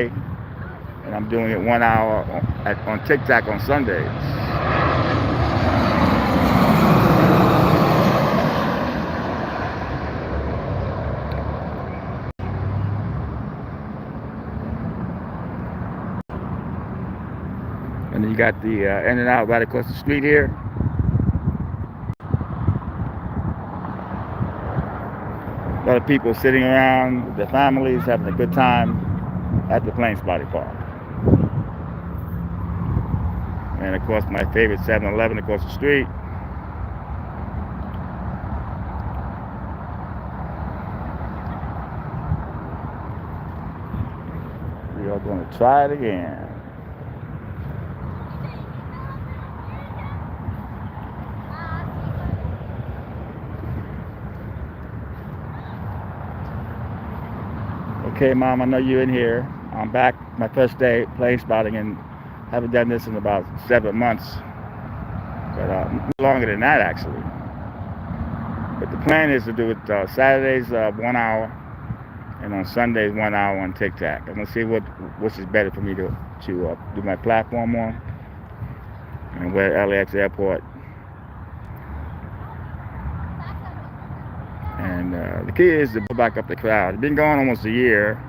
and I'm doing it 1 hour on TikTok on Sundays. And then you got the In and Out right across the street here. A lot of people sitting around with their families having a good time at the Plains Body Park. And of course, my favorite 7-Eleven across the street. We are going to try it again. Okay, Mom, I know you're in here. I'm back my first day plane spotting and haven't done this in about 7 months. But longer than that, actually. But the plan is to do it Saturdays 1 hour and on Sundays 1 hour on TikTok. I'm going to see which is better for me to do my platform on and where LAX airport. And the key is to build back up the crowd. It's been going almost a year,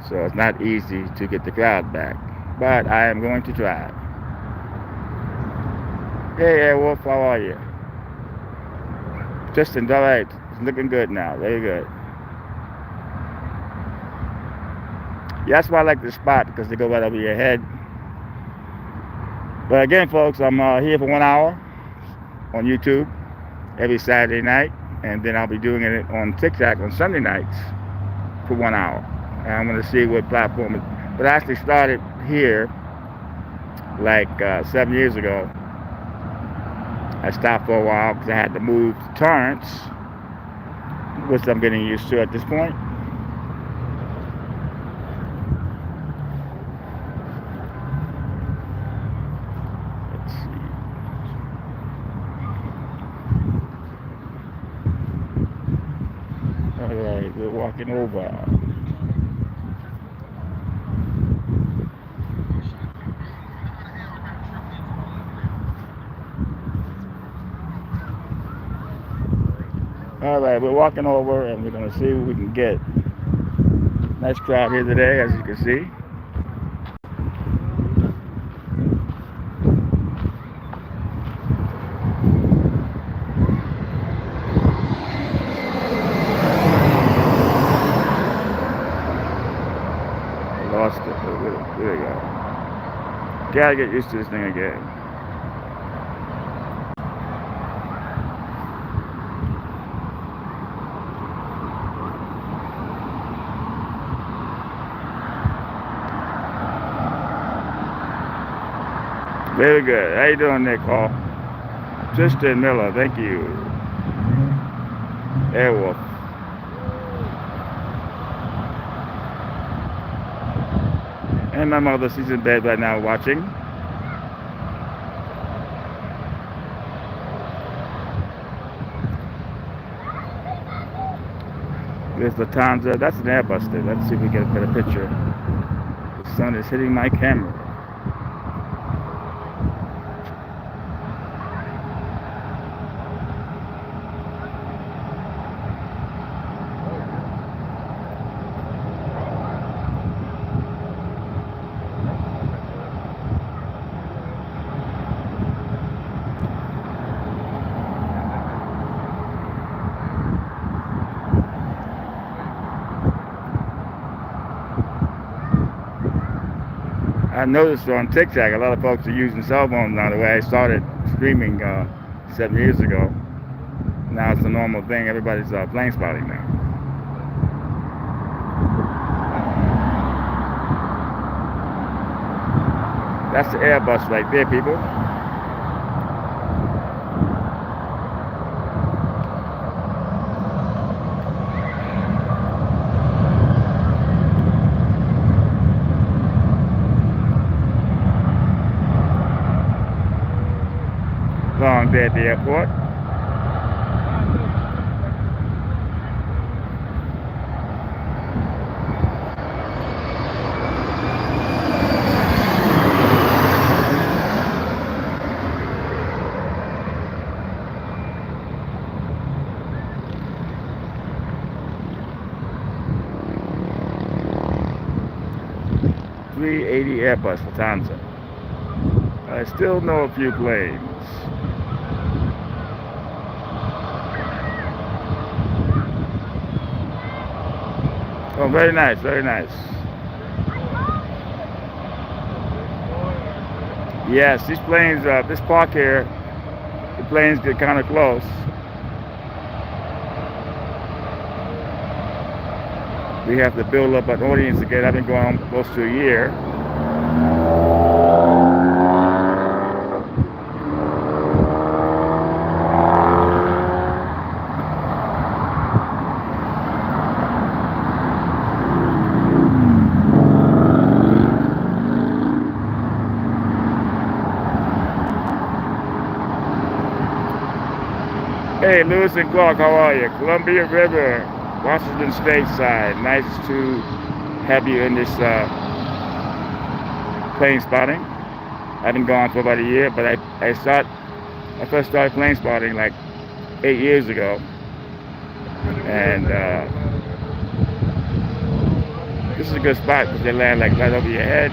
so it's not easy to get the crowd back. But I am going to try. Hey, Airwolf, how are you? Tristan, all right. It's looking good now. Very good. Yeah, that's why I like this spot, because they go right over your head. But again, folks, I'm here for 1 hour on YouTube every Saturday night. And then I'll be doing it on TikTok on Sunday nights for 1 hour. And I'm going to see what platform it. But I actually started here like 7 years ago. I stopped for a while because I had to move to Torrance, which I'm getting used to at this point. Let's see. All right, we're walking over. All right, we're walking over and we're going to see what we can get. Nice crowd here today, as you can see. I lost it. There we go. Gotta get used to this thing again. Very good. How you doing there, Carl? Tristan Miller, thank you. Airwolf. And my mother, she's in bed right now watching. There's Latanza. That's an airbuster. Let's see if we get a better picture. The sun is hitting my camera. I noticed on TikTok a lot of folks are using cell phones now. The way I started streaming 7 years ago, now it's a normal thing. Everybody's plane spotting now. That's the Airbus right there, people. Long day at the airport. 380 Airbus Lufthansa. I still know a few planes. Oh, very nice, very nice. Yes, these planes, this park here, the planes get kind of close. We have to build up an audience again. I've been going on close to a year. Hey, Lewis and Clark, how are you? Columbia River, Washington State side. Nice to have you in this plane spotting. I've been gone for about a year, but I first started plane spotting like 8 years ago. And this is a good spot because they land like right over your head.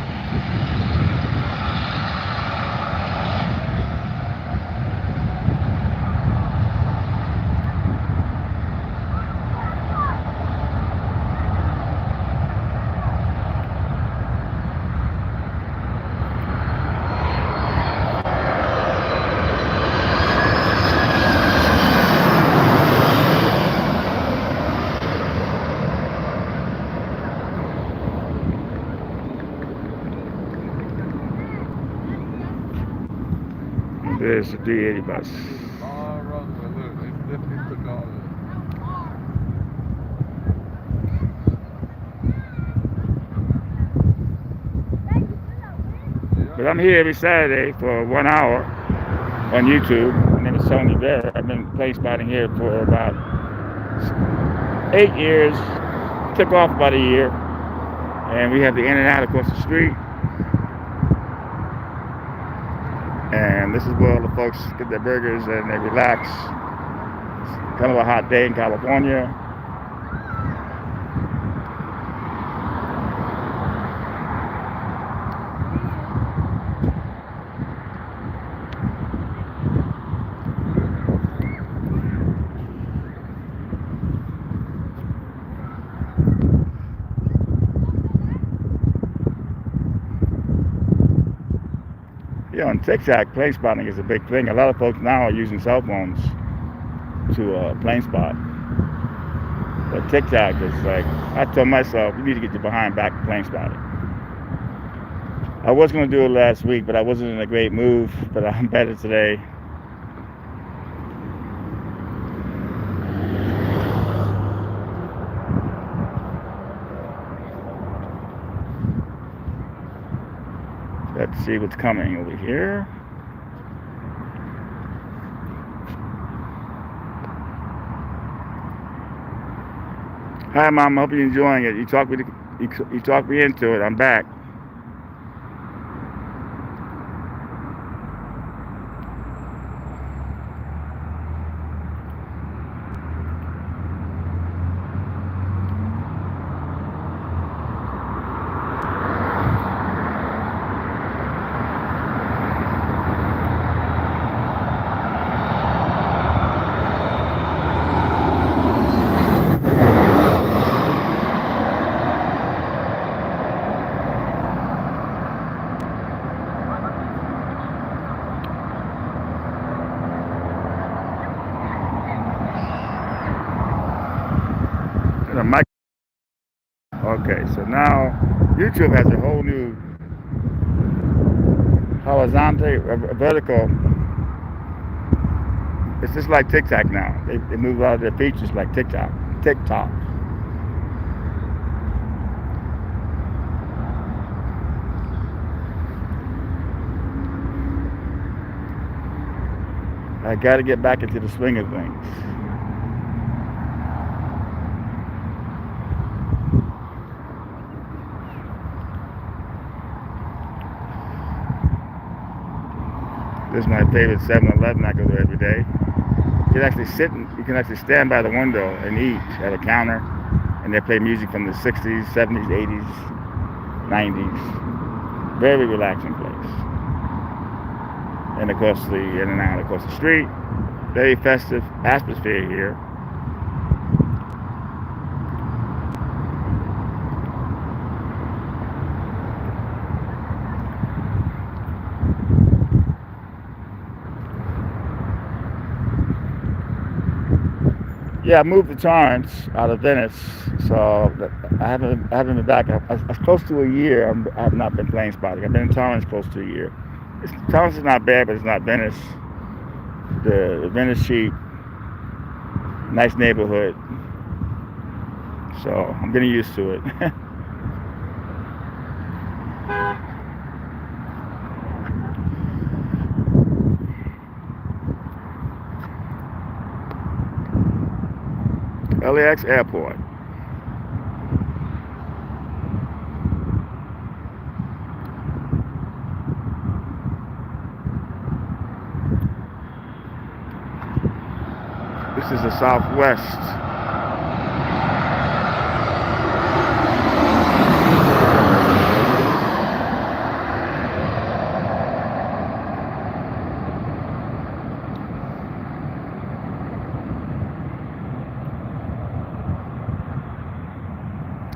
There's the D80 bus. But I'm here every Saturday for 1 hour on YouTube. My name is Tony Vera. I've been plane spotting here for about 8 years. Took off about a year. And we have the In and Out across the street. And this is where all the folks get their burgers and they relax. It's kind of a hot day in California. Yeah, on TikTok, plane spotting is a big thing. A lot of folks now are using cell phones to plane spot. But TikTok is like, I told myself, you need to get your behind back to plane spotting. I was going to do it last week, but I wasn't in a great mood. But I'm better today. Let's see what's coming over here. Hi, Mom. I hope you're enjoying it. You talked me into it. I'm back. Okay, so now YouTube has a whole new horizontal, vertical. It's just like TikTok now. They move a lot of their features like TikTok. I got to get back into the swing of things. This is my favorite 7-Eleven. I go there every day. You can actually stand by the window and eat at a counter, and they play music from the 60s, 70s, 80s. 90s. Very relaxing place. And of course, the in and out across the street. Very festive atmosphere here. Yeah, I moved to Torrance out of Venice, so I haven't been back. I was close to a year. I have not been plane spotting. I've been in Torrance close to a year. Torrance is not bad, but it's not Venice. The Venice cheap, nice neighborhood, so I'm getting used to it. LAX Airport. This is the Southwest.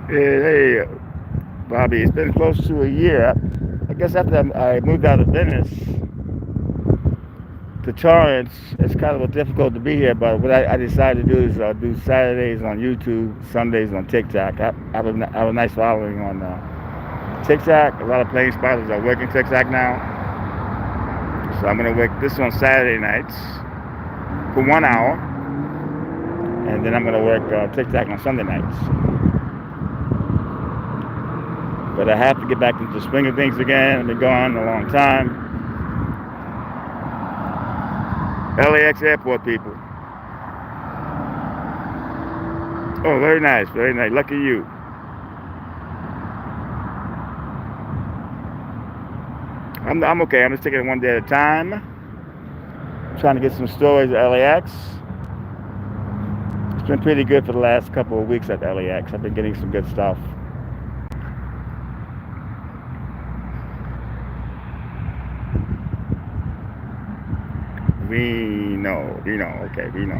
Hey, Bobby, it's been close to a year. I guess after I moved out of Venice to Torrance, it's kind of difficult to be here, but what I decided to do is do Saturdays on YouTube, Sundays on TikTok. I have a nice following on TikTok. A lot of plane spotters are working TikTok now. So I'm going to work this on Saturday nights for 1 hour, and then I'm going to work TikTok on Sunday nights. But I have to get back into the swing of things again. I've been gone a long time. LAX Airport, people. Oh, very nice, very nice. Lucky you. I'm okay. I'm just taking it one day at a time. I'm trying to get some stories at LAX. It's been pretty good for the last couple of weeks at LAX. I've been getting some good stuff. Reno, okay, Reno.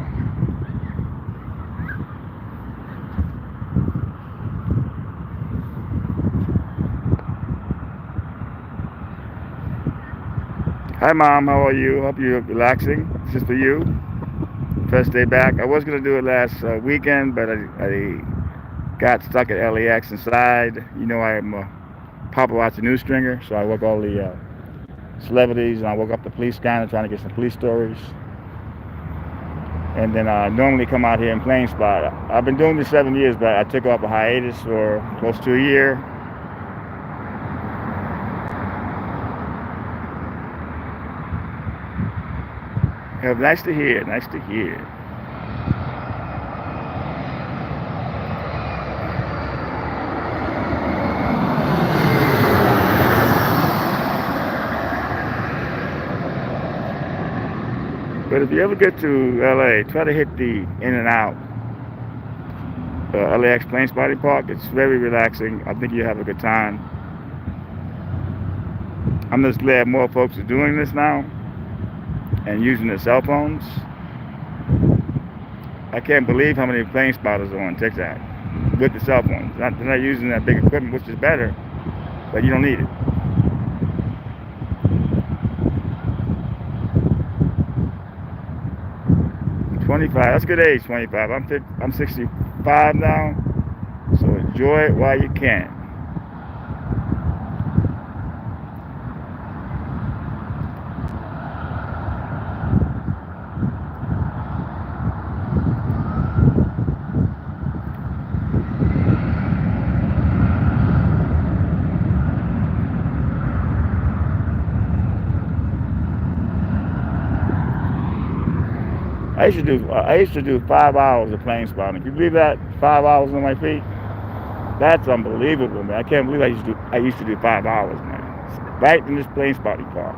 Hi, Mom, how are you? Hope you're relaxing. This is for you. First day back. I was going to do it last weekend, but I got stuck at LAX inside. I'm a paparazzi news stringer, so I work all the celebrities, and I woke up the police scanner trying to get some police stories. And then I normally come out here in plane spot. I've been doing this 7 years, but I took off a hiatus for close to a year. Yeah, nice to hear, nice to hear. But if you ever get to LA, try to hit the in and out LAX plane spotting park. It's very relaxing. I think you have a good time. I'm just glad more folks are doing this now and using their cell phones. I can't believe how many plane spotters are on TikTok with the cell phones. They're not using that big equipment, which is better, but you don't need it. That's a good age, 25. I'm 65 now, so enjoy it while you can. I used to do 5 hours of plane spotting. Can you believe that? 5 hours on my feet? That's unbelievable, man. I can't believe I used to do 5 hours, man. Right in this plane spotting park.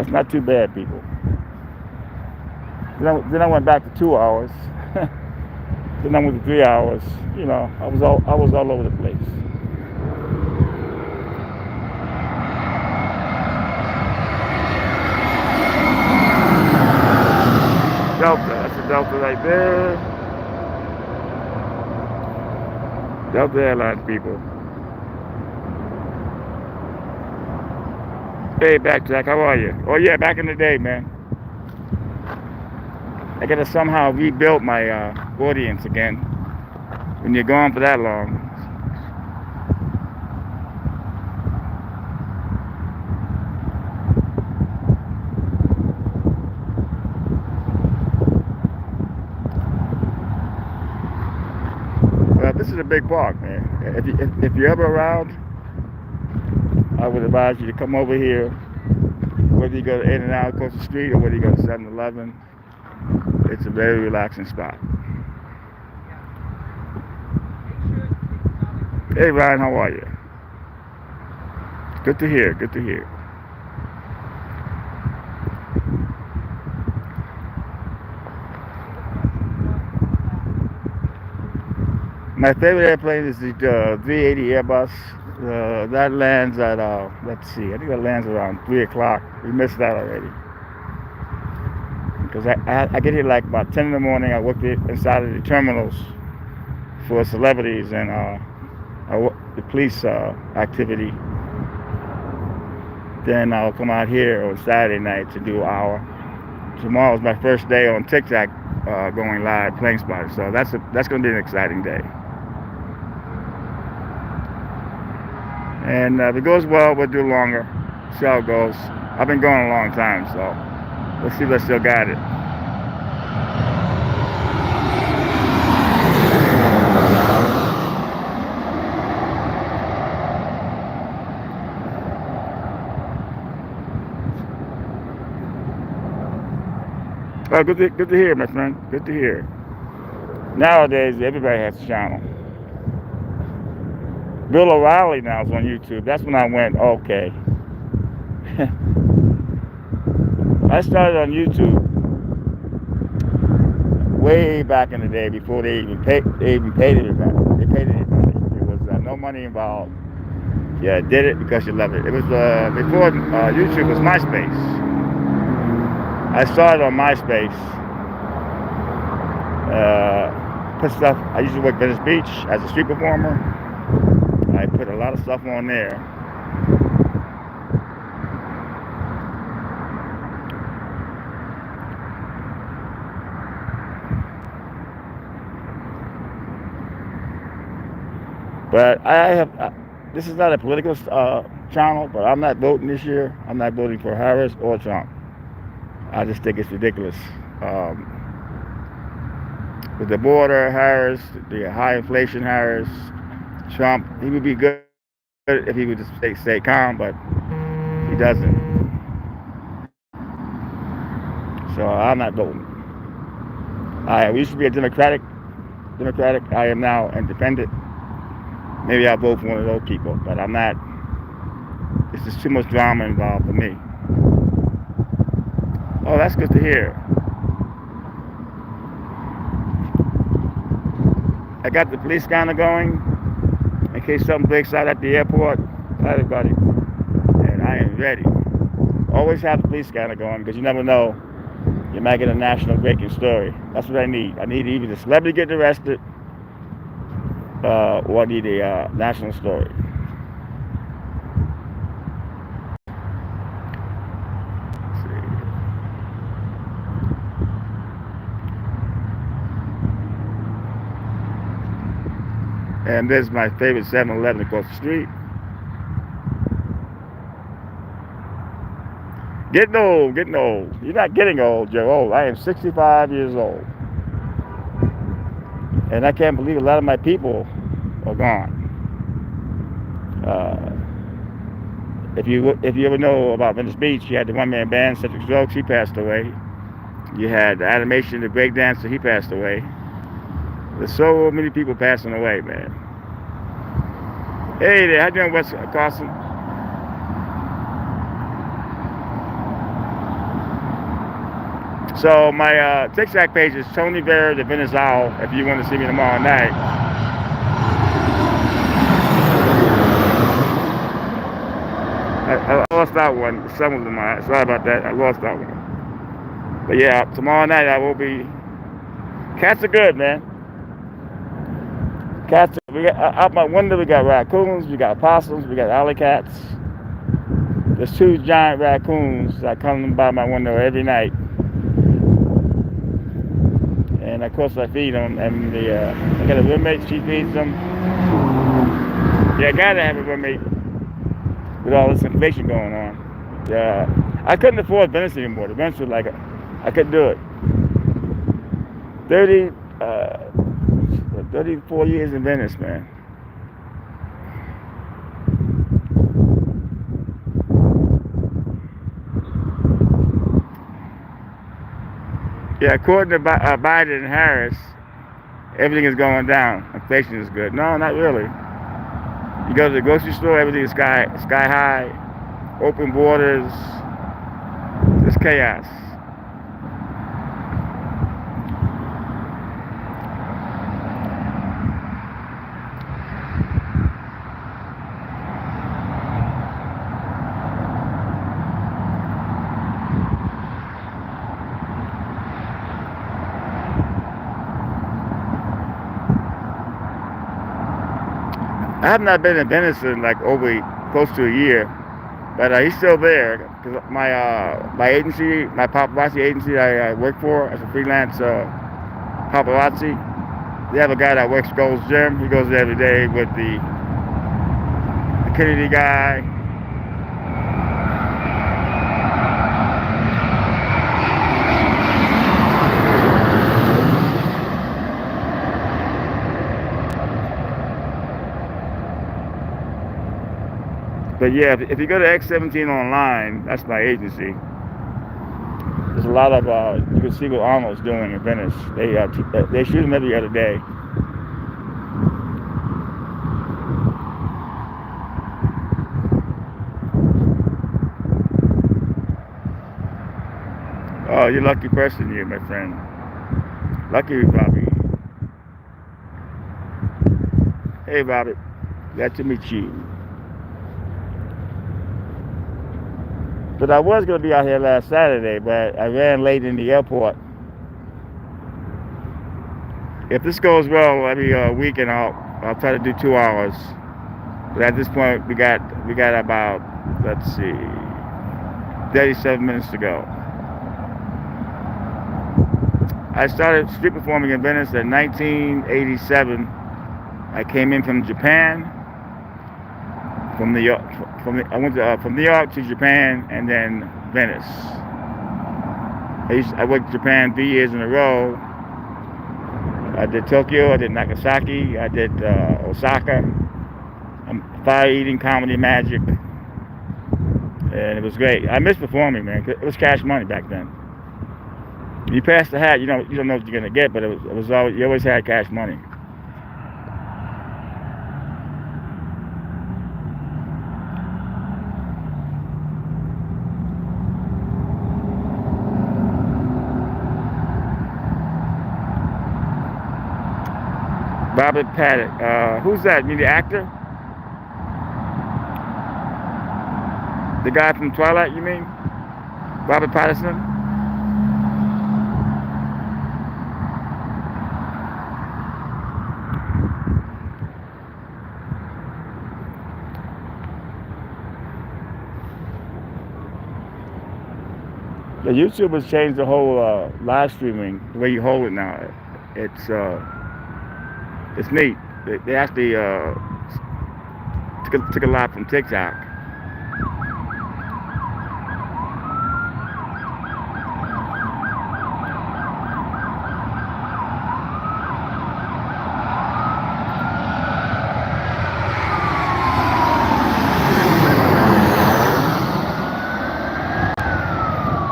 That's not too bad, people. Then I went back to 2 hours. Then I went to 3 hours. You know, I was all over the place. Delta, that's a Delta right there. Delta Airlines, people. Hey, Backjack, how are you? Oh yeah, back in the day, man. I gotta somehow rebuild my audience again. When you're gone for that long. Well, this is a big park, man. If you're ever around, I would advise you to come over here. Whether you go in and out across the street or whether you go to 7-Eleven, it's a very relaxing spot. Hey Ryan, how are you? Good to hear, good to hear. My favorite airplane is the 380 Airbus. That lands at, let's see, I think that lands around 3 o'clock. We missed that already. Because I get here like about 10 in the morning. I work inside of the terminals for celebrities and the police activity. Then I'll come out here on Saturday night to do our. Tomorrow's my first day on TikTok going live playing spotter. So that's going to be an exciting day. And if it goes well, we'll do longer. See how it goes. I've been going a long time, so let's see if I still got it. Well, good to hear, my friend. Good to hear. Nowadays, everybody has a channel. Bill O'Reilly now is on YouTube. That's when I went, okay. I started on YouTube way back in the day before they even paid anybody. They paid anybody. There was no money involved. Yeah, did it because you love it. It was before YouTube was MySpace. I started on MySpace. Put stuff. I used to work Venice Beach as a street performer. I put a lot of stuff on there. But this is not a political channel, but I'm not voting this year. I'm not voting for Harris or Trump. I just think it's ridiculous. With the border, Harris, the high inflation Harris, Trump, he would be good if he would just stay calm, but he doesn't. So I'm not voting. I used to be a Democratic. I am now independent. Maybe I'll vote for one of those people, but I'm not. It's just too much drama involved for me. Oh, that's good to hear. I got the police scanner going in case something breaks out at the airport. Hi, everybody. And I am ready. Always have the police scanner going because you never know. You might get a national breaking story. That's what I need. I need either the celebrity get arrested or I need a national story. And this is my favorite 7-Eleven across the street. Getting old. You're not getting old, you're old. I am 65 years old. And I can't believe a lot of my people are gone. If you ever know about Venice Beach, you had the one-man band, Cedric Strokes, he passed away. You had the animation, the breakdancer, he passed away. There's so many people passing away, man. Hey there, how you doing, West Carson? So my TikTok page is Tony Vera the Venice Owl. If you want to see me tomorrow night, I lost that one. Some of them, sorry about that. I lost that one. But yeah, tomorrow night I will be. Cats are good, man. Cats. We got out my window. We got raccoons. We got opossums. We got alley cats. There's two giant raccoons that come by my window every night, and of course I feed them. And I got a roommate. She feeds them. Yeah, I gotta have a roommate with all this inflation going on. Yeah, I couldn't afford Venice anymore. The Venice was like, I couldn't do it. 30, 34 years in Venice, man. Yeah, according to Biden and Harris, everything is going down. Inflation is good. No, not really. You go to the grocery store, everything is sky high, open borders, it's chaos. I have not been in Venice in like over close to a year, but he's still there. Cause my agency, my paparazzi agency I work for as a freelance paparazzi, they have a guy that works Gold's Gym. He goes there every day with the Kennedy guy. But yeah, if you go to X17 online, that's my agency. There's a lot of you can see what Arnold's doing in Venice. They shoot him every other day. Oh, you're a lucky person, you, my friend. Lucky, Bobby. Hey, Bobby. Glad to meet you. But I was going to be out here last Saturday, but I ran late in the airport. If this goes well, every weekend I'll try to do 2 hours. But at this point, we got about, let's see, 37 minutes to go. I started street performing in Venice in 1987. I came in from Japan, from New York. I went from New York to Japan and then Venice. I worked in Japan 3 years in a row. I did Tokyo, I did Nagasaki, I did Osaka. Fire eating, comedy, magic, and it was great. I miss performing, man. It was cash money back then. You pass the hat, you don't know what you're gonna get, but it was always, you always had cash money. Robert Paddock. Who's that? You mean the actor? The guy from Twilight, you mean? Robert Pattinson? The YouTube has changed the whole live streaming, the way you hold it now. It's neat. They actually took a lot from TikTok.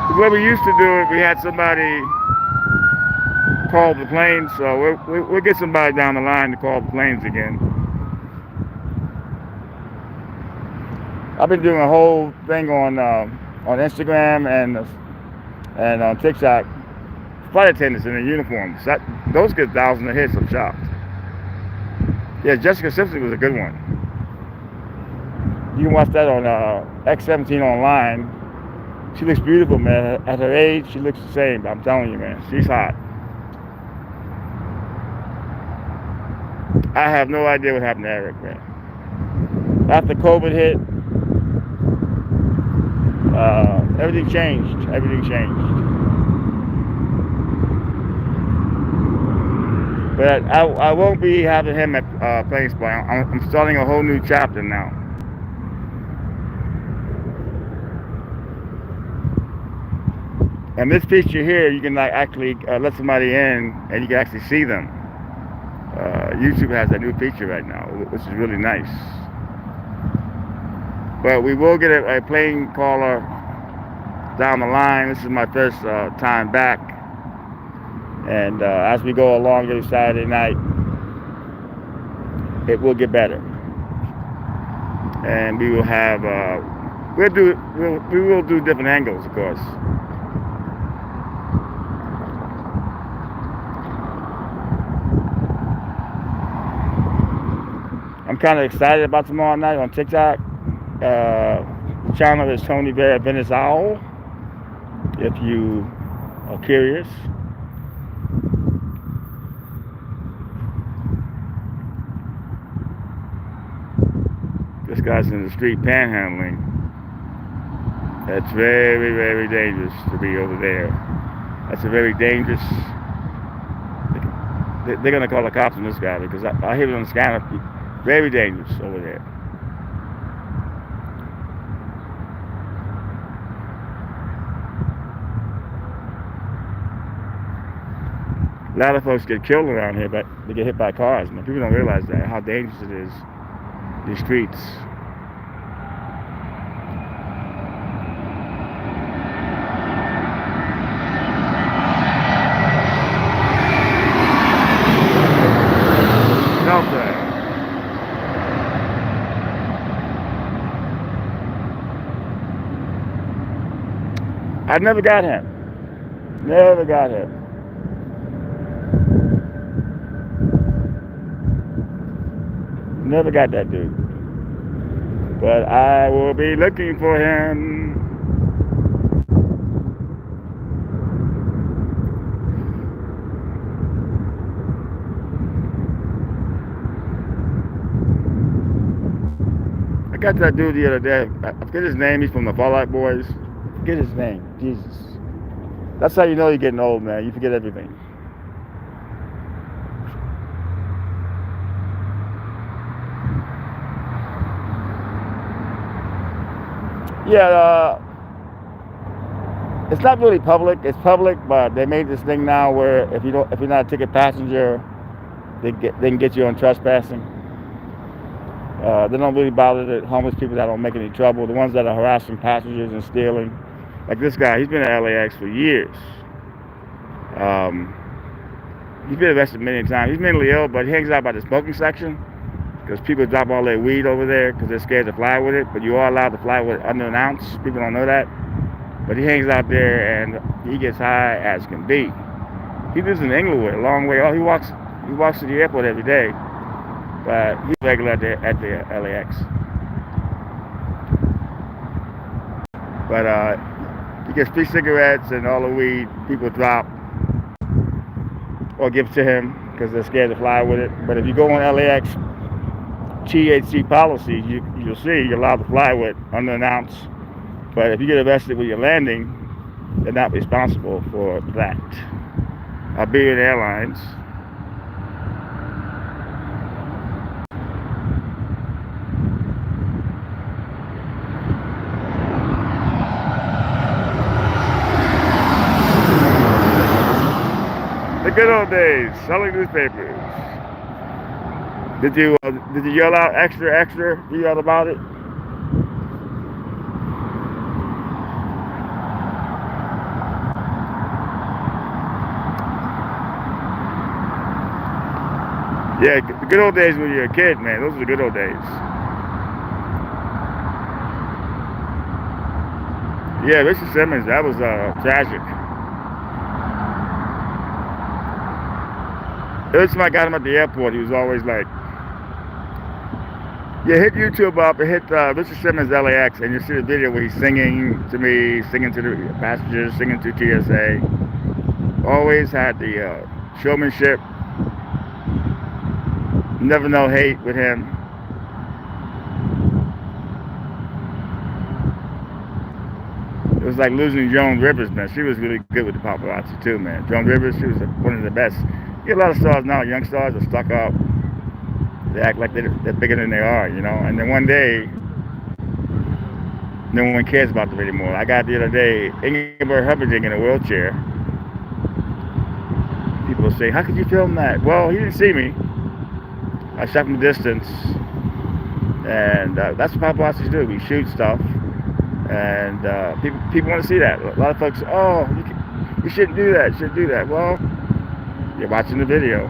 The way we used to do it, we had somebody call the planes, so we'll get somebody down the line to call the planes again. I've been doing a whole thing on Instagram and on TikTok flight attendants in their uniforms. Those get thousands of hits. I'm shocked. Yeah, Jessica Simpson was a good one. You can watch that on X17 online. She looks beautiful, man. At her age, she looks the same. I'm telling you, man, she's hot. I have no idea what happened to Eric, man. After COVID hit, everything changed. Everything changed. But I won't be having him at Playing Spot. I'm starting a whole new chapter now. And this feature here, you can like actually let somebody in, and you can actually see them. YouTube has that new feature right now, which is really nice. But we will get a plane caller down the line. This is my first time back. And as we go along every Saturday night, it will get better. And we will have, we will do different angles, of course. I'm kind of excited about tomorrow night on TikTok. The channel is Tony Bear Venice Owl, if you are curious. This guy's in the street panhandling. That's very, very dangerous to be over there. That's a very dangerous. They're gonna call the cops on this guy because I hear it on the scanner. Very dangerous over there. A lot of folks get killed around here, but they get hit by cars. Man, people don't realize that, how dangerous it is, these streets. Delta. I never got him. Never got him. Never got that dude. But I will be looking for him. I got that dude the other day. I forget his name. He's from the Fall Out Boys. Forget his name. Jesus. That's how you know you're getting old, man. You forget everything. Yeah, it's not really public. It's public, but they made this thing now where if you're not a ticket passenger, they can get you on trespassing. They don't really bother the homeless people that don't make any trouble. The ones that are harassing passengers and stealing, like this guy, he's been at LAX for years. He's been arrested many times. He's mentally ill, but he hangs out by the smoking section because people drop all their weed over there because they're scared to fly with it. But you are allowed to fly with it under an ounce. People don't know that. But he hangs out there and he gets high as can be. He lives in Inglewood, a long way. Oh, he walks to the airport every day. But he's regular at the LAX. But he gets free cigarettes and all the weed people drop or give to him because they're scared to fly with it. But if you go on LAX THC policies, you'll see you're allowed to fly with under an ounce. But if you get arrested when you're landing, they're not responsible for that. Iberia Airlines. The good old days, selling newspapers. Did you yell out extra, extra? You yelled about it? Yeah, the good old days when you're a kid, man. Those are the good old days. Yeah, Richard Simmons, that was tragic. Every time I got him at the airport, he was always like, "Yeah, hit YouTube up and hit Richard Simmons LAX, and you see the video where he's singing to me, singing to the passengers, singing to TSA." Always had the showmanship. Never no hate with him. It was like losing Joan Rivers, man. She was really good with the paparazzi too, man. Joan Rivers, she was one of the best. You get a lot of stars now, young stars are stuck up. They act like they're bigger than they are, you know. And then one day, no one cares about them anymore. I got the other day, Ingeborg Humperdinck in a wheelchair. People say, "How could you film that?" Well, he didn't see me. I shot from a distance, and that's what paparazzi do. We shoot stuff, and people want to see that. A lot of folks, "Oh, you shouldn't do that. You shouldn't do that." Well, you're watching the video.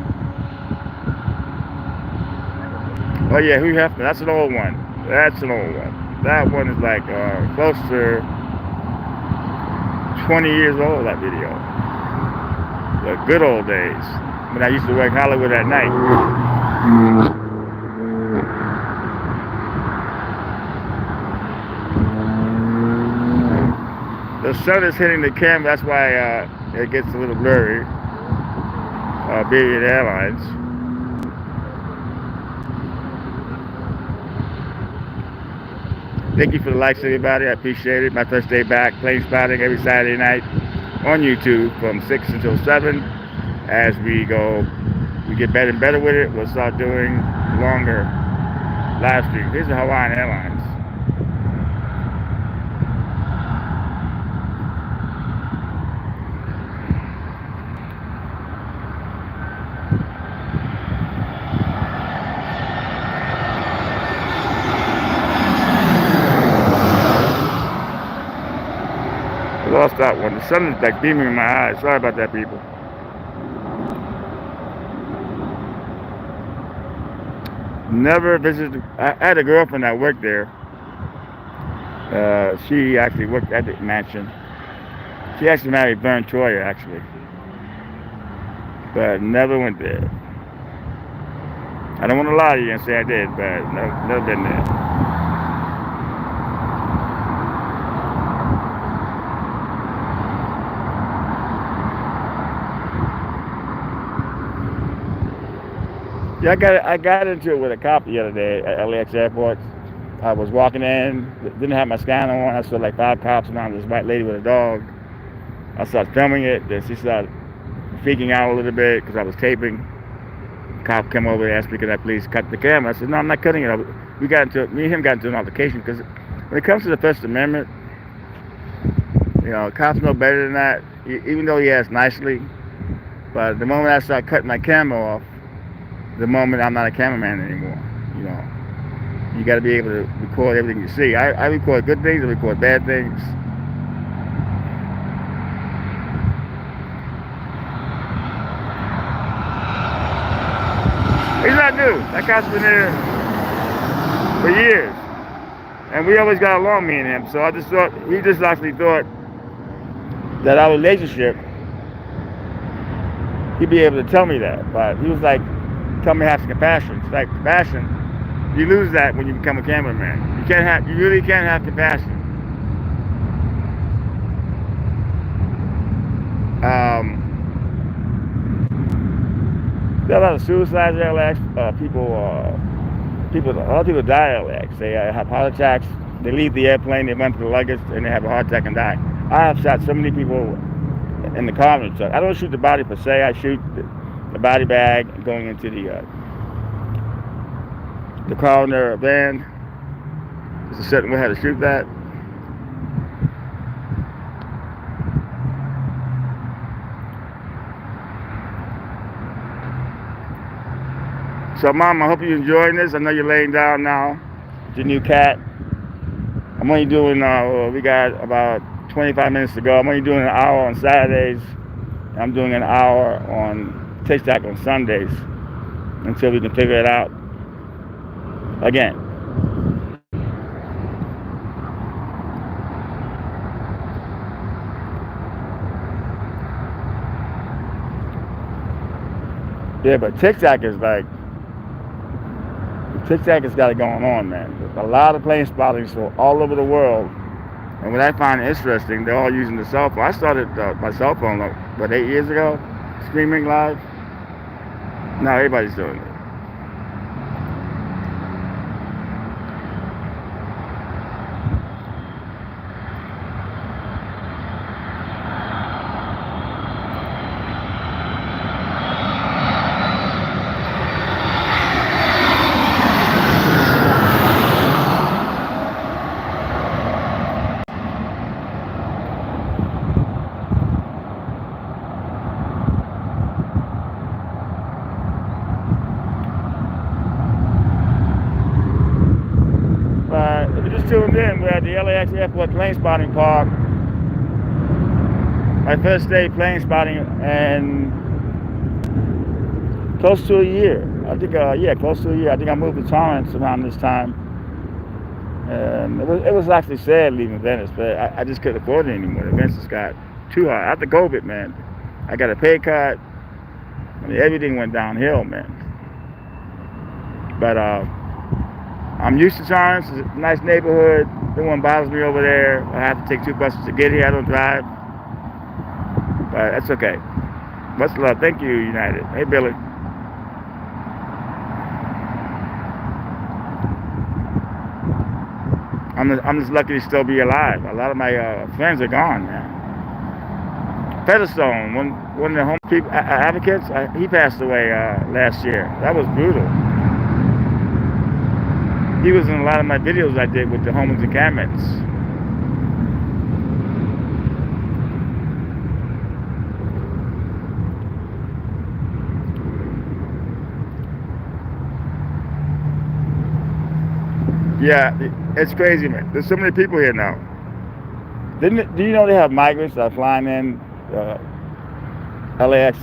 Oh yeah, Hugh Hefner. That's an old one. That's an old one. That one is like close to 20 years old. That video. The good old days when I used to work Hollywood at night. The sun is hitting the camera. That's why it gets a little blurry. Being Airlines. Thank you for the likes, everybody. I appreciate it. My first day back, plane spotting every Saturday night on YouTube from 6 until 7. As we get better and better with it. We'll start doing longer live streams. These are Hawaiian Airlines. I lost that one. The sun is like beaming in my eyes. Sorry about that, people. Never visited. I had a girlfriend that worked there. She actually worked at the mansion. She actually married Vern Troyer, actually. But never went there. I don't want to lie to you and say I did, but never been there. Yeah, I got into it with a cop the other day at LAX airport. I was walking in, didn't have my scanner on. I saw like 5 cops around this white lady with a dog. I started filming it. Then she started freaking out a little bit because I was taping. Cop came over and asked me, "Could I please cut the camera?" I said, "No, I'm not cutting it." Me and him got into an altercation because when it comes to the First Amendment, you know, cops know better than that. Even though he asked nicely, but the moment I start cutting my camera off, the moment I'm not a cameraman anymore, you know. You got to be able to record everything you see. I record good things, I record bad things. He's not new. That cop's been there for years. And we always got along, me and him. So I just thought, he just actually thought that our relationship, he'd be able to tell me that. But he was like, "Tell me have some compassion." It's like compassion, you lose that when you become a cameraman. You really can't have compassion. There are a lot of suicides at LAX. A lot of people die at LAX. They have heart attacks. They leave the airplane, they run to the luggage, and they have a heart attack and die. I have shot so many people in the coroner's truck. I don't shoot the body per se. I shoot the body bag going into the coroner van. There's a certain way how to shoot that. So, Mom, I hope you're enjoying this. I know you're laying down now with your new cat. I'm only doing, we got about 25 minutes to go. I'm only doing an hour on Saturdays. I'm doing an hour on TikTok on Sundays until we can figure it out again. Yeah, but TikTok is like TikTok has got it going on, man. A lot of plane spotting so all over the world. And what I find interesting, they're all using the cell phone. I started my cell phone, like, what, 8 years ago, streaming live. Now everybody's doing it. If you just tuned in, we're at the LAX Airport Plane Spotting Park. My first day plane spotting, and close to a year. I think, yeah, close to a year. I think I moved to Torrance around this time. And it was actually sad leaving Venice, but I just couldn't afford it anymore. The Venice just got too hard. After COVID, man, I got a pay cut. I mean, everything went downhill, man. But I'm used to Torrance. It's a nice neighborhood. No one bothers me over there. I have to take 2 buses to get here. I don't drive. But that's okay. Much love. Thank you, United. Hey, Billy. I'm just lucky to still be alive. A lot of my friends are gone now. Featherstone, one of the home people, advocates, he passed away last year. That was brutal. He was in a lot of my videos I did with the homeless encampments. Yeah, it's crazy, man. There's so many people here now. Do you know they have migrants that are flying in LAX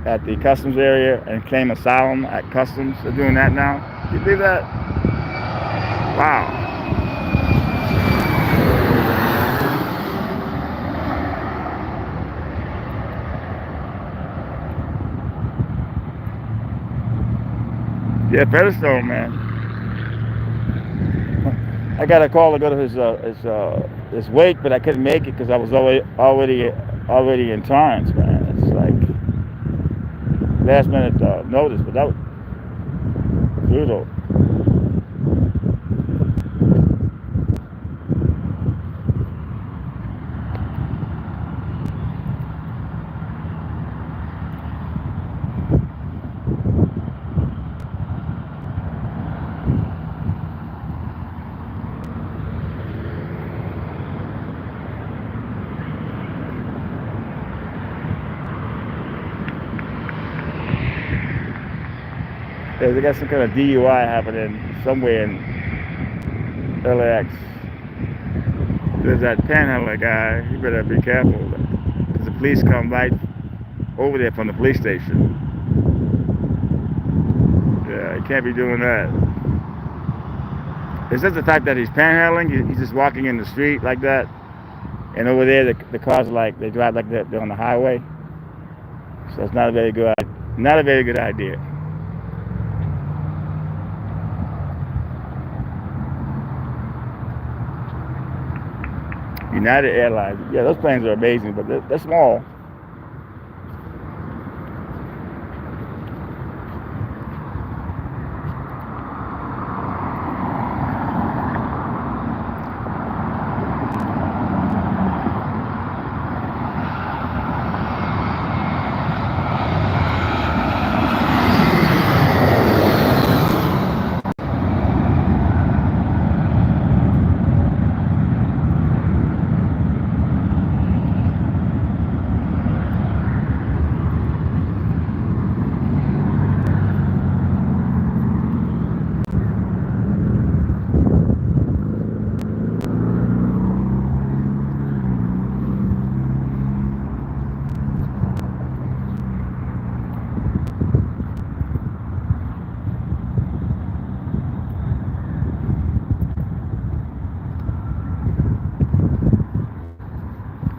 at the customs area and claim asylum at customs? They're doing that now. Do you believe that? Wow. Yeah, Featherstone, man. I got a call to go to his wake, but I couldn't make it because I was already in Torrance, man. It's like last minute notice, but that was brutal. Yeah, they got some kind of DUI happening somewhere in LAX. There's that panhandler guy. You better be careful because the police come right over there from the police station. Yeah, you can't be doing that. Is this the type that he's panhandling? He's just walking in the street like that, and over there the cars are like they drive like they're on the highway. So it's not a very good idea. United Airlines, yeah, those planes are amazing, but they're small.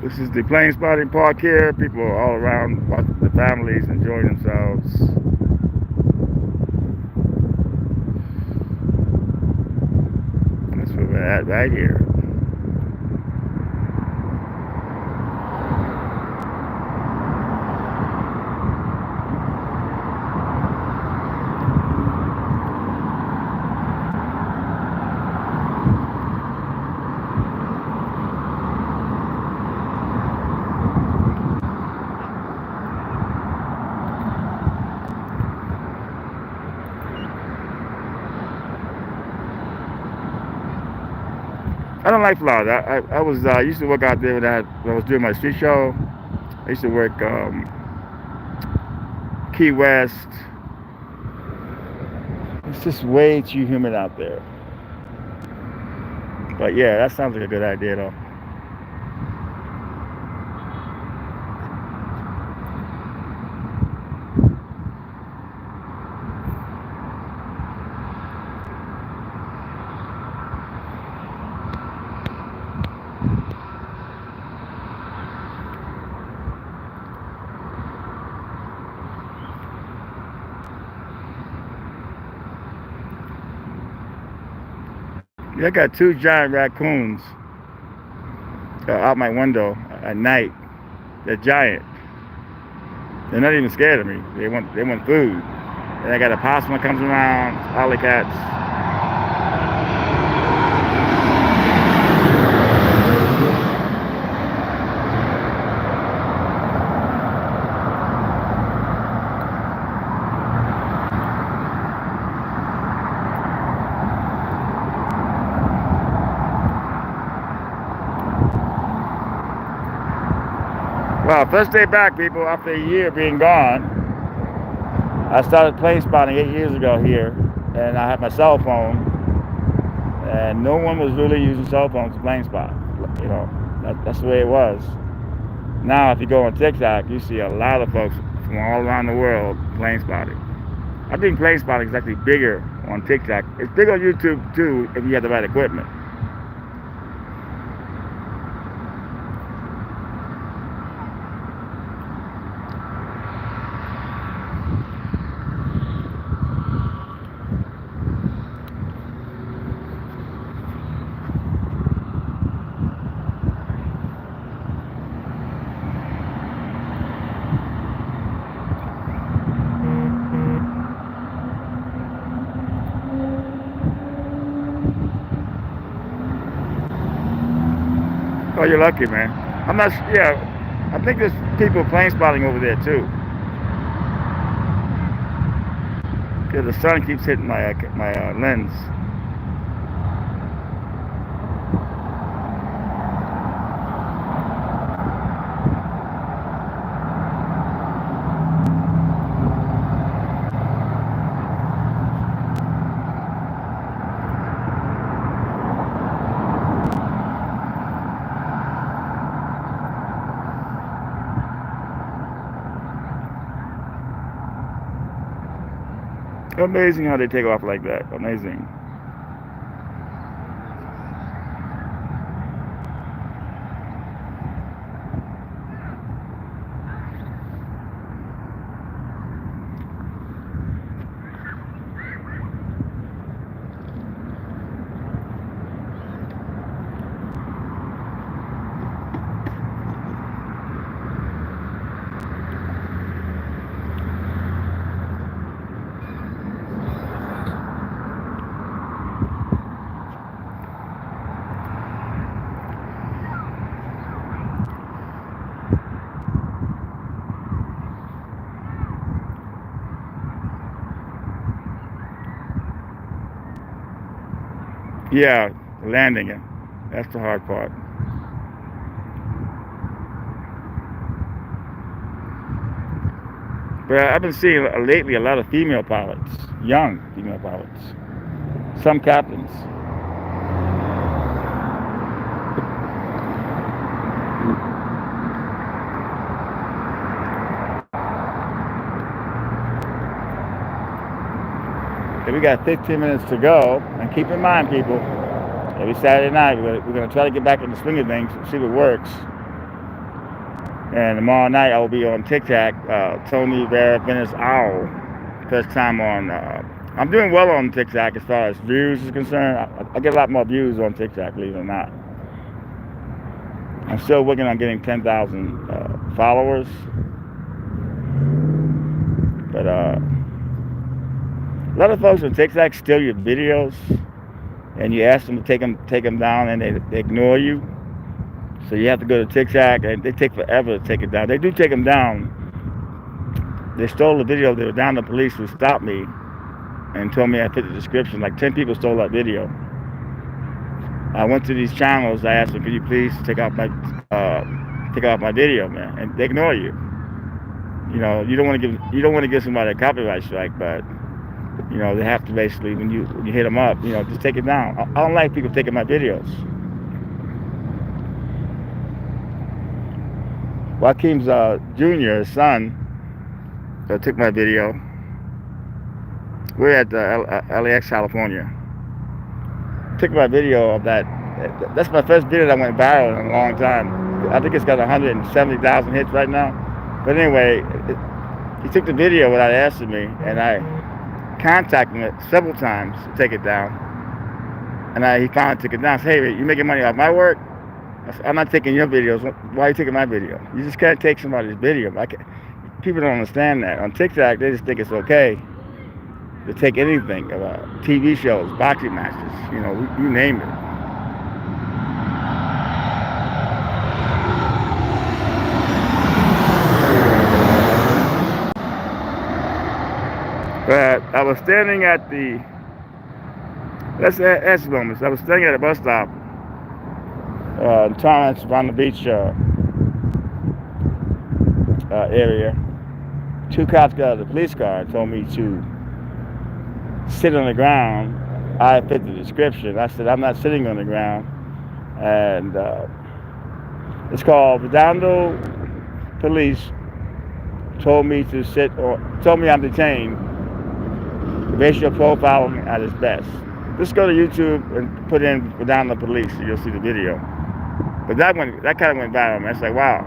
This is the plane spotting park here. People are all around, the families enjoying themselves. that right here. I don't like Florida. I was used to work out there when I was doing my street show. I used to work Key West. It's just way too humid out there. But yeah, that sounds like a good idea though. Yeah, I got two giant raccoons out my window at night. They're giant. They're not even scared of me. They want food. And I got a possum that comes around, alley cats. Well, first day back, people, after a year being gone, I started plane spotting 8 years ago here, and I had my cell phone, and no one was really using cell phones to plane spot. You know, that's the way it was. Now, if you go on TikTok, you see a lot of folks from all around the world plane spotting. I think plane spotting is actually bigger on TikTok. It's big on YouTube too if you have the right equipment. Oh, you're lucky, man. I'm not. Yeah, I think there's people plane spotting over there too. Because the sun keeps hitting my lens. Amazing how they take off like that. Amazing. Yeah, landing it. That's the hard part. But I've been seeing lately a lot of female pilots, young female pilots, some captains. Okay, we got 15 minutes to go, and keep in mind, people, every Saturday night we're going to try to get back in the swing of things, see what works. And tomorrow night I will be on TikTok, Tony Vera Venice Owl, first time on I'm doing well on TikTok as far as views is concerned. I get a lot more views on TikTok, believe it or not. I'm still working on getting 10,000 followers, but a lot of folks on TikTok steal your videos, and you ask them to take them down, and they ignore you. So you have to go to TikTok, and they take forever to take it down. They do take them down. They stole the video. They were down. The police who stopped me and told me I fit the description. Like 10 people stole that video. I went to these channels. I asked them, "Could you please take off my video, man?" And they ignore you. You don't want to give somebody a copyright strike, but they have to basically when you hit them up, just take it down. I don't like people taking my videos. Joaquin's Jr., his son, took my video. We're at LAX, California. Took my video of that. That's my first video that went viral in a long time. I think it's got 170,000 hits right now. But anyway, he took the video without asking me, and I contacted him several times to take it down. And he finally took it down. I said, "Hey, you making money off my work?" I said, "I'm not taking your videos. Why are you taking my video? You just can't take somebody's video." People don't understand that. On TikTok, they just think it's okay to take anything about TV shows, boxing matches, you name it. But I was standing at that's moments. I was standing at a bus stop in Torrance, around the beach area. Two cops got out of the police car and told me to sit on the ground. I fit the description. I said, "I'm not sitting on the ground." And it's called Redondo Police told me to sit, or told me I'm detained. Racial profiling at its best. Just go to YouTube and put in Redondo Police, and you'll see the video. But that kind of went viral, man. It's like, wow.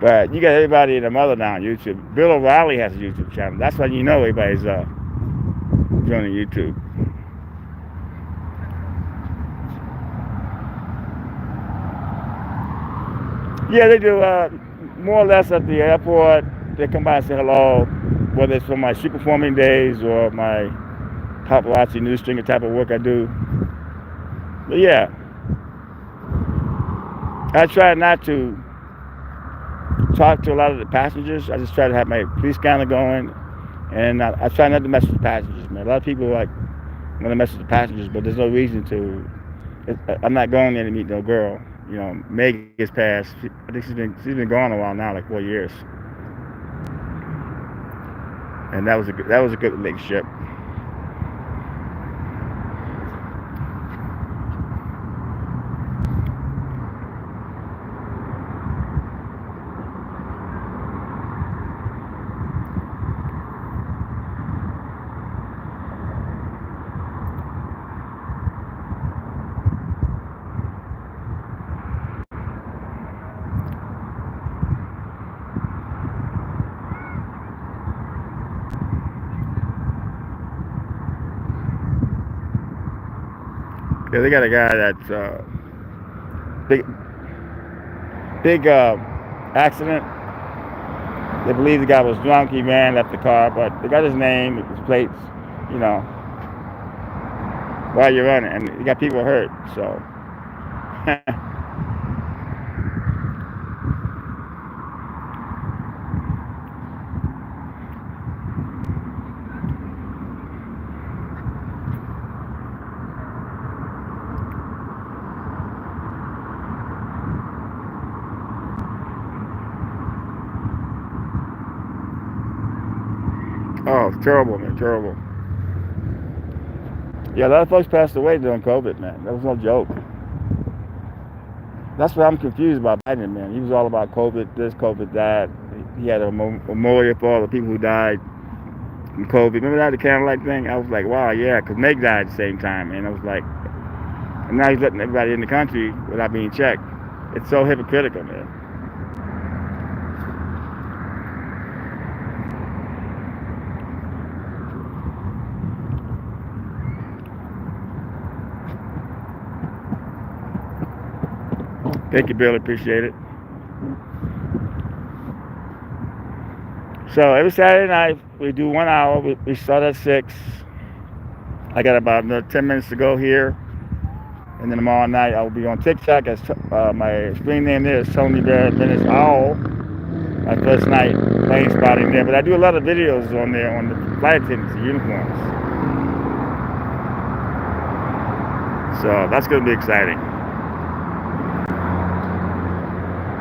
But you got everybody and their mother now on YouTube. Bill O'Reilly has a YouTube channel. That's why everybody's joining YouTube. Yeah, they do. More or less at the airport, they come by and say hello, whether it's from my street performing days or my paparazzi news stringer type of work I do. But yeah, I try not to talk to a lot of the passengers. I just try to have my police scanner going, and I try not to mess with the passengers, man. A lot of people want to mess with the passengers, but there's no reason to. I'm not going there to meet no girl. Meg has passed. I think she's been gone a while now, like 4 years, and that was a good relationship. Yeah, they got a guy that's big accident. They believe the guy was drunk. He ran, left the car, but they got his name, his plates, while you're running, and you got people hurt. So. Oh, it's terrible, man, terrible. Yeah, a lot of folks passed away during COVID, man. That was no joke. That's what I'm confused about Biden, man. He was all about COVID this, COVID that. He had a memorial for all the people who died from COVID. Remember that, the candlelight thing? I was like, wow, yeah, because Meg died at the same time. And I was like, and now he's letting everybody in the country without being checked. It's so hypocritical, man. Thank you, Bill. Appreciate it. So every Saturday night we do 1 hour. We start at 6. I got about another 10 minutes to go here, and then tomorrow night I will be on TikTok. As my screen name there is Tony Bear Venice Owl. My first night plane spotting there, but I do a lot of videos on there on the flight attendants, the uniforms. So that's going to be exciting.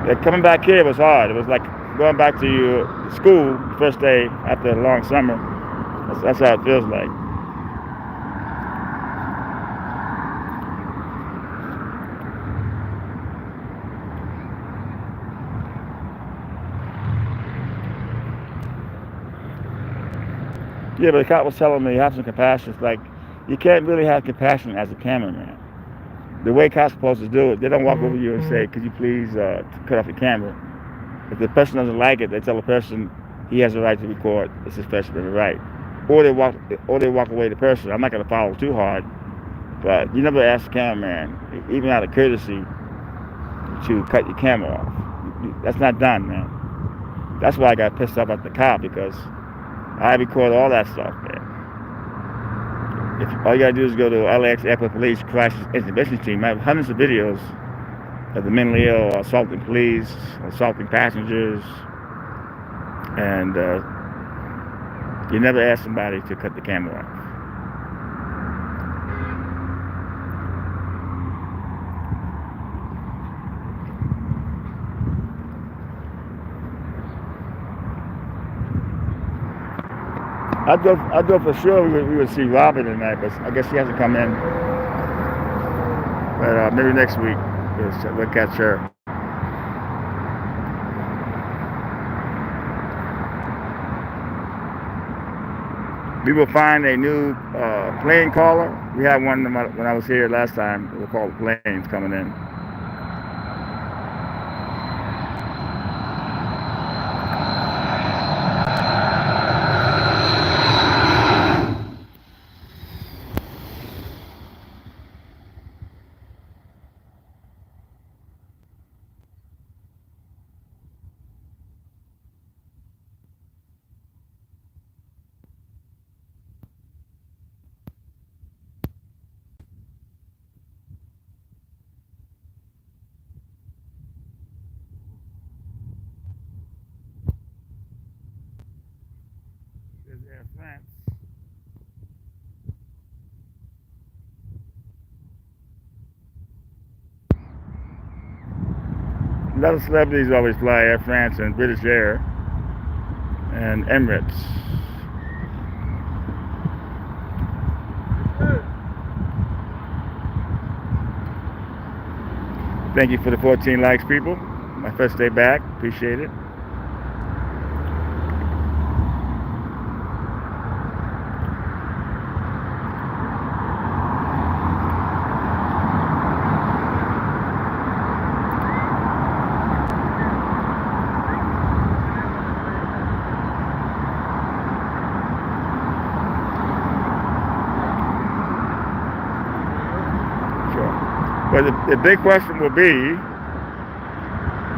Yeah, coming back here was hard. It was like going back to school the first day after a long summer. That's how it feels like. Yeah, but the cop was telling me, have some compassion. It's like, you can't really have compassion as a cameraman. The way cops are supposed to do it, they don't walk over you and say, could you please cut off your camera? If the person doesn't like it, they tell the person he has a right to record. It's his First Amendment right. Or they walk away the person. I'm not going to follow too hard, but you never ask the cameraman, even out of courtesy, to cut your camera off. That's not done, man. That's why I got pissed off at the cop, because I record all that stuff, man. If all you gotta do is go to LAX Airport Police Crisis Intervention Team, I have hundreds of videos of the mentally ill assaulting police, assaulting passengers, and you never ask somebody to cut the camera off. I thought for sure we would see Robin tonight, but I guess she hasn't come in. But maybe next week we'll catch her. We will find a new plane caller. We had one when I was here last time. They were called planes coming in. There's Air France. A lot of celebrities always fly Air France and British Air and Emirates. Thank you for the 14 likes, people. My first day back. Appreciate it. But the big question will be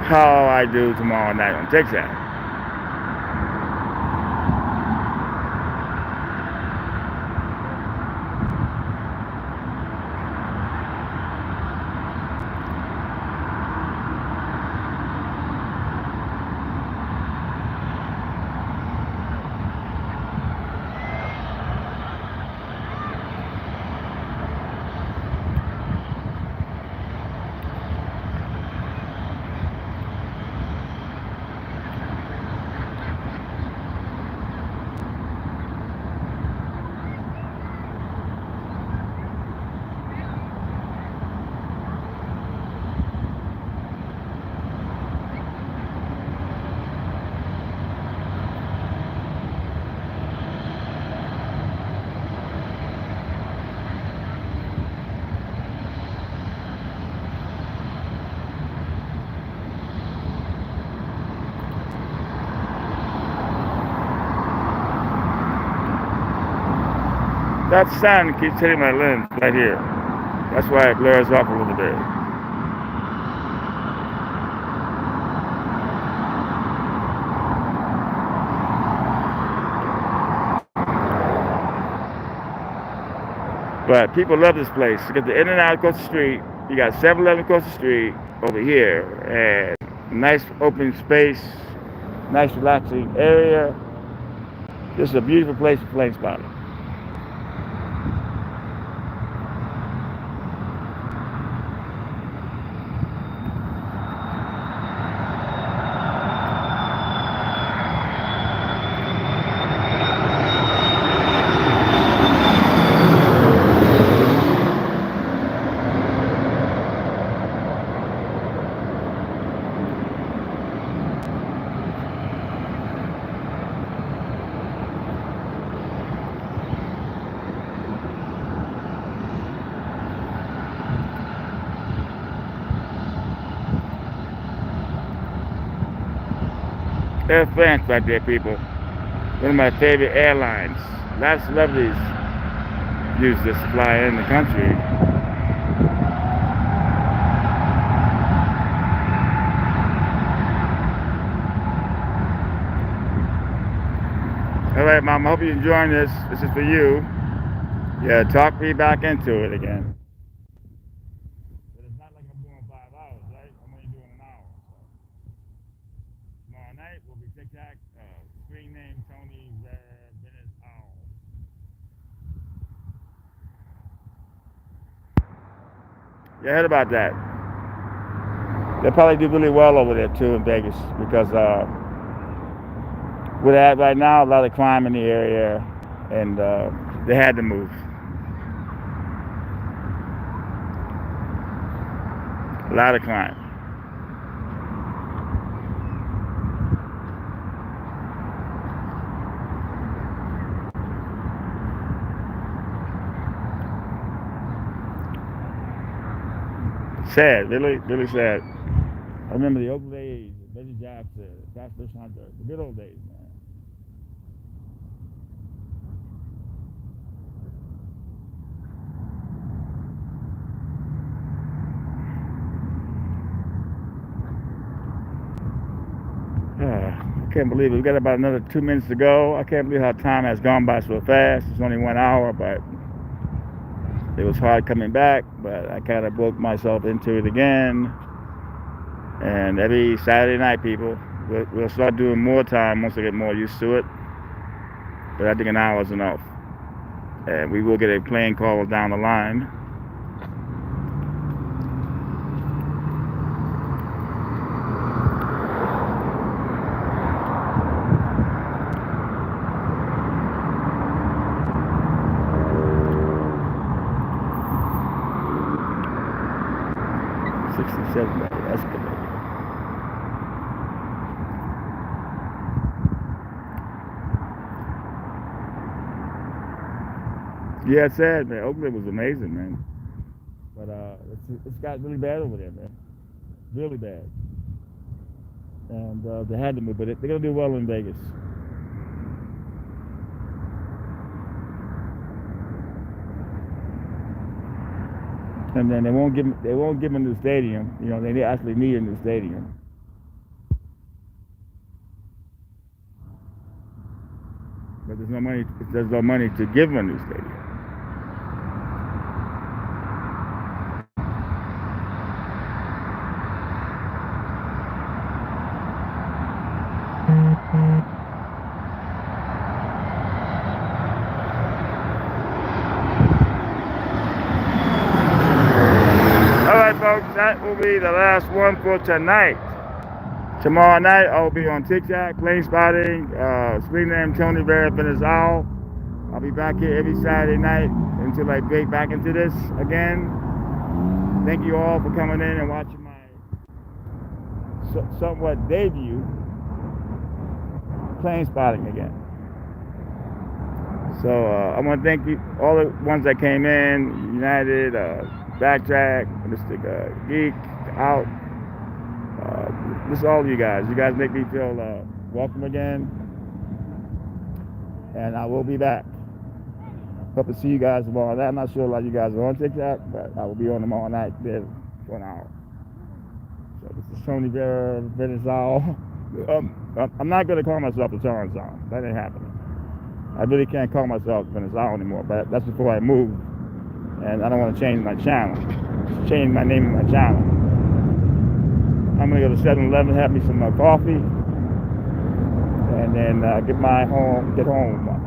how I do tomorrow night on TikTok. That sun keeps hitting my lens right here. That's why it blurs off a little bit. But people love this place. You got the In-N-Out across the street. You got 7-Eleven across the street over here. And nice open space, nice relaxing area. This is a beautiful place for plane spotting. Air France right there, people. One of my favorite airlines. Lots of celebrities use this to fly in the country. All right, Mom, I hope you're enjoying this. This is for you. Yeah, talk me back into it again. But it's not like I'm doing 5 hours, right? I'm only doing an hour. So tomorrow night will be TikTok. Screen name Tony Venice Owl. Yeah, I heard about that. They'll probably do really well over there too in Vegas because with that right now, a lot of crime in the area, and they had to move. A lot of crime. Sad, really, really sad. I remember the old days, Betty Jackson, Fast Fish Hunter, the good old days, man. I can't believe it. We got about another 2 minutes to go. I can't believe how time has gone by so fast. It's only 1 hour, but it was hard coming back. But I kind of broke myself into it again. And every Saturday night, people, we'll start doing more time once I get more used to it. But I think an hour is enough. And we will get a plane call down the line. Escalator. Yeah, it's sad, man. Oakland was amazing, man. But it's got really bad over there, man. Really bad. And they had to move, but they're gonna do well in Vegas. And then they won't give them a new stadium. You know, they actually need a new stadium. But there's no money. There's no money to give them a new stadium. All right, folks, that will be the last one for tonight. Tomorrow night, I'll be on TikTok, plane spotting, screen name Tony Venice Owl. I'll be back here every Saturday night until I break back into this again. Thank you all for coming in and watching my somewhat debut plane spotting again. So I want to thank you, all the ones that came in, United, Backtrack, Mystic Geek, Out. This is all of you guys. You guys make me feel welcome again. And I will be back. Hope to see you guys tomorrow night. I'm not sure a lot of you guys are on TikTok, but I will be on tomorrow night there for an hour. So this is Tony Venice Owl. I'm not going to call myself the Torrance Owl. That ain't happening. I really can't call myself Venice Owl anymore, but that's before I move. and I don't want to change my channel. Change my name of my channel. I'm gonna go to 7-Eleven, have me some coffee, and then get home.